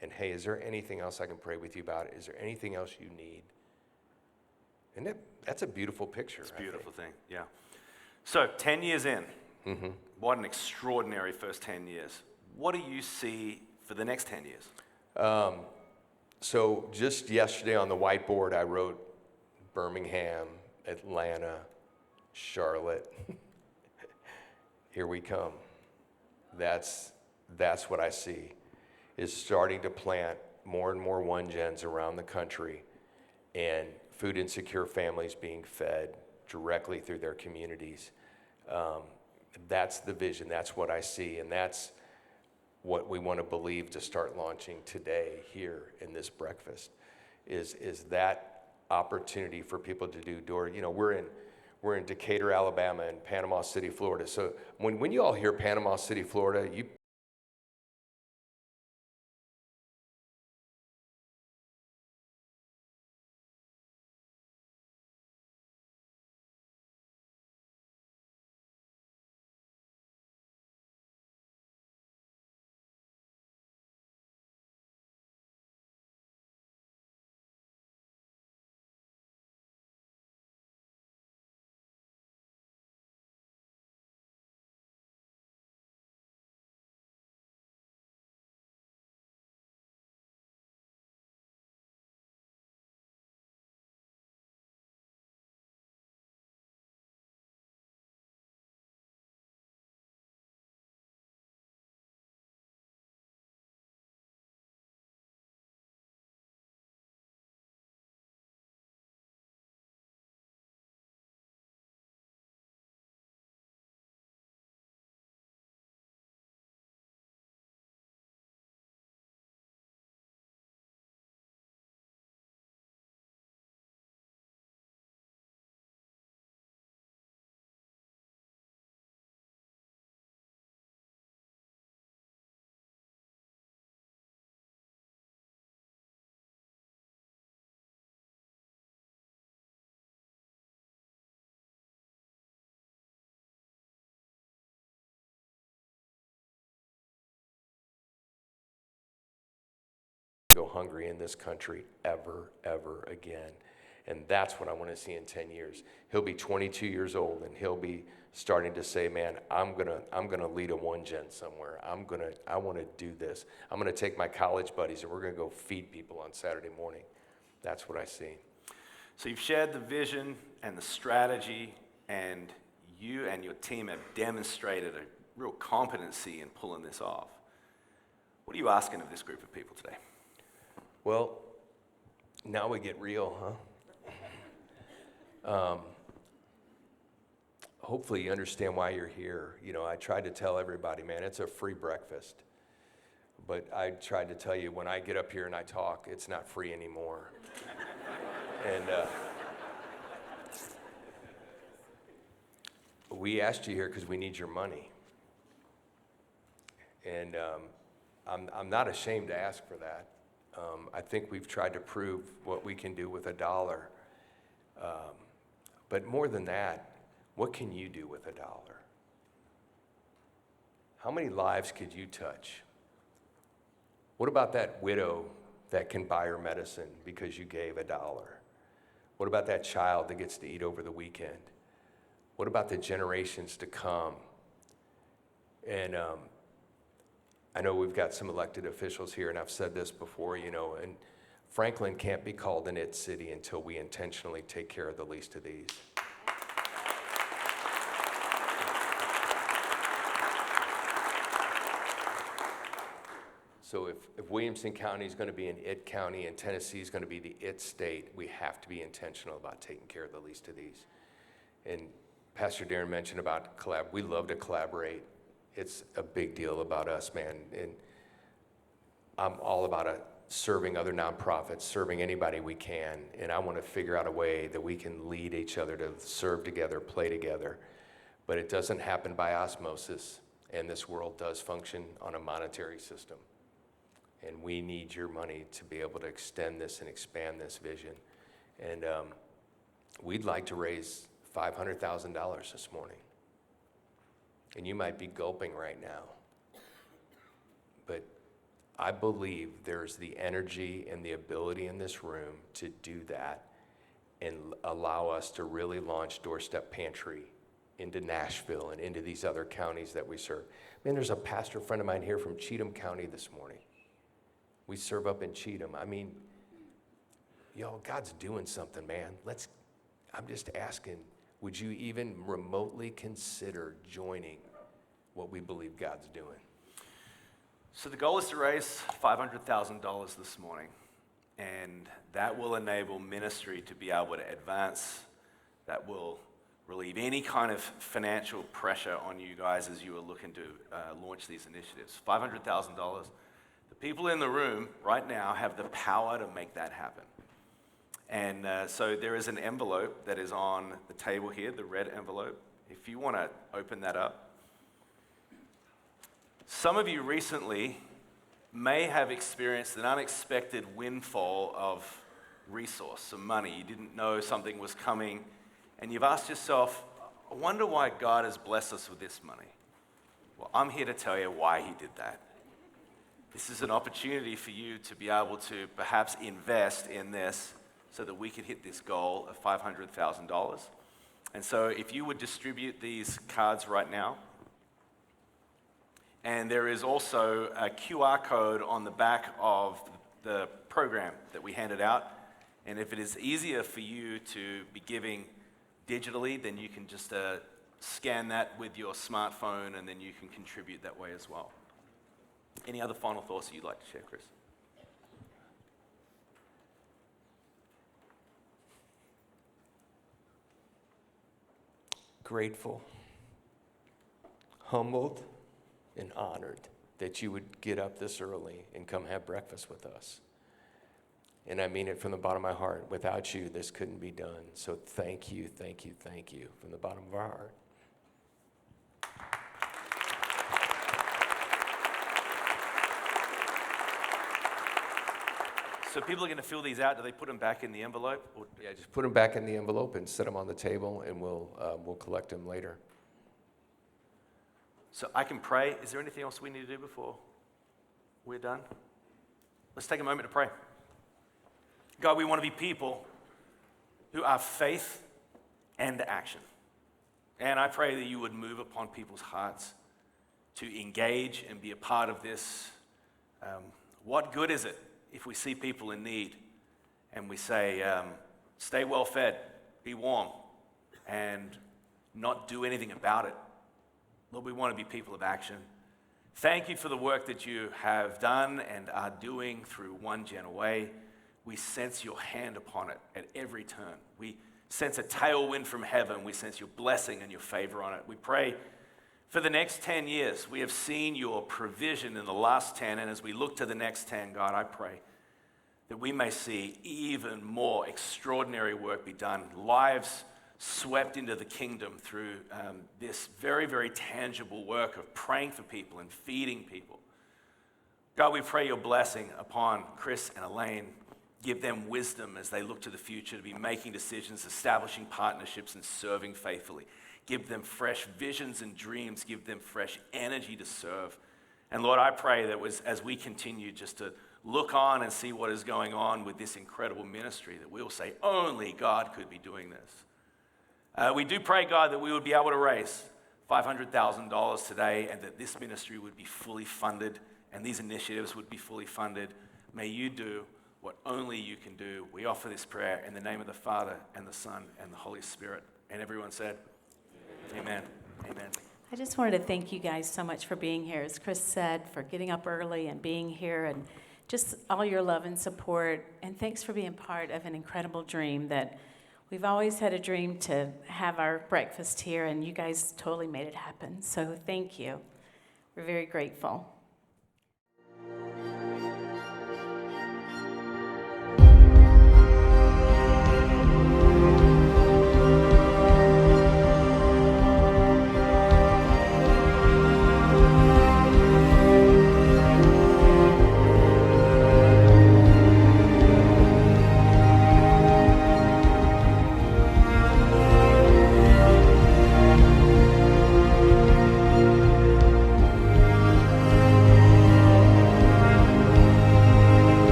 And hey, is there anything else I can pray with you about? Is there anything else you need? And that's a beautiful picture. It's a beautiful thing, yeah. So 10 years in, what an extraordinary first 10 years. What do you see for the next 10 years? So just yesterday on the whiteboard, I wrote Birmingham, Atlanta, Charlotte. Here we come. That's what I see, is starting to plant more and more OneGens around the country and food insecure families being fed directly through their communities. That's the vision, that's what I see, and that's what we want to believe to start launching today here in this breakfast, is that opportunity for people to do door. You know, we're in Decatur, Alabama, and Panama City, Florida. So when you all hear Panama City, Florida, you go hungry in this country ever again. And that's what I want to see in 10 years. He'll be 22 years old and he'll be starting to say, "Man, I'm gonna lead a OneGen somewhere. I want to do this. I'm gonna take my college buddies and we're gonna go feed people on Saturday morning." That's what I see. So you've shared the vision and the strategy, and you and your team have demonstrated a real competency in pulling this off. What are you asking of this group of people today? Well, now we get real, huh? Hopefully you understand why you're here. You know, I tried to tell everybody, man, it's a free breakfast. But I tried to tell you, when I get up here and I talk, it's not free anymore. And we asked you here because we need your money. And I'm not ashamed to ask for that. I think we've tried to prove what we can do with $1. But more than that, what can you do with $1? How many lives could you touch? What about that widow that can buy her medicine because you gave $1? What about that child that gets to eat over the weekend? What about the generations to come? And I know we've got some elected officials here, and I've said this before, you know, and Franklin can't be called an it city until we intentionally take care of the least of these. So if Williamson County is going to be an it county and Tennessee is going to be the it state, we have to be intentional about taking care of the least of these. And Pastor Darren mentioned about we love to collaborate. It's a big deal about us, man. And I'm all about serving other nonprofits, serving anybody we can. And I want to figure out a way that we can lead each other to serve together, play together. But it doesn't happen by osmosis. And this world does function on a monetary system. And we need your money to be able to extend this and expand this vision. And we'd like to raise $500,000 this morning. And you might be gulping right now. But I believe there's the energy and the ability in this room to do that and allow us to really launch Doorstep Pantry into Nashville and into these other counties that we serve. Man, there's a pastor friend of mine here from Cheatham County this morning. We serve up in Cheatham. I mean, y'all, God's doing something, man. I'm just asking, would you even remotely consider joining what we believe God's doing? So the goal is to raise $500,000 this morning, and that will enable ministry to be able to advance. That will relieve any kind of financial pressure on you guys as you are looking to launch these initiatives. $500,000. The people in the room right now have the power to make that happen. And so there is an envelope that is on the table here, the red envelope. If you want to open that up. Some of you recently may have experienced an unexpected windfall of resource, some money. You didn't know something was coming, and you've asked yourself, I wonder why God has blessed us with this money. Well, I'm here to tell you why he did that. This is an opportunity for you to be able to perhaps invest in this so that we could hit this goal of $500,000. And so if you would distribute these cards right now, and there is also a QR code on the back of the program that we handed out. And if it is easier for you to be giving digitally, then you can just scan that with your smartphone, and then you can contribute that way as well. Any other final thoughts that you'd like to share, Chris? Grateful, humbled, and honored that you would get up this early and come have breakfast with us. And I mean it from the bottom of my heart. Without you, this couldn't be done. So thank you, thank you, thank you from the bottom of our heart. So people are going to fill these out. Do they put them back in the envelope? Or? Yeah, just put them back in the envelope and set them on the table, and we'll collect them later. So I can pray. Is there anything else we need to do before we're done? Let's take a moment to pray. God, we want to be people who are faith and action. And I pray that you would move upon people's hearts to engage and be a part of this. What good is it if we see people in need and we say, stay well fed, be warm, and not do anything about it? Lord, we want to be people of action. Thank you for the work that you have done and are doing through OneGenAway. We sense your hand upon it at every turn. We sense a tailwind from heaven. We sense your blessing and your favor on it. We pray for the next 10 years. We have seen your provision in the last 10, and as we look to the next 10, God, I pray that we may see even more extraordinary work be done, lives swept into the kingdom through this very, very tangible work of praying for people and feeding people. God, we pray your blessing upon Chris and Elaine. Give them wisdom as they look to the future to be making decisions, establishing partnerships, and serving faithfully. Give them fresh visions and dreams. Give them fresh energy to serve. And Lord, I pray that as we continue just to look on and see what is going on with this incredible ministry, that we'll say, only God could be doing this. We do pray, God, that we would be able to raise $500,000 today and that this ministry would be fully funded and these initiatives would be fully funded. May you do what only you can do. We offer this prayer in the name of the Father and the Son and the Holy Spirit. And everyone said, amen. Amen. I just wanted to thank you guys so much for being here. As Chris said, for getting up early and being here and just all your love and support. And thanks for being part of an incredible dream that we've always had a dream to have our breakfast here, and you guys totally made it happen. So thank you. We're very grateful.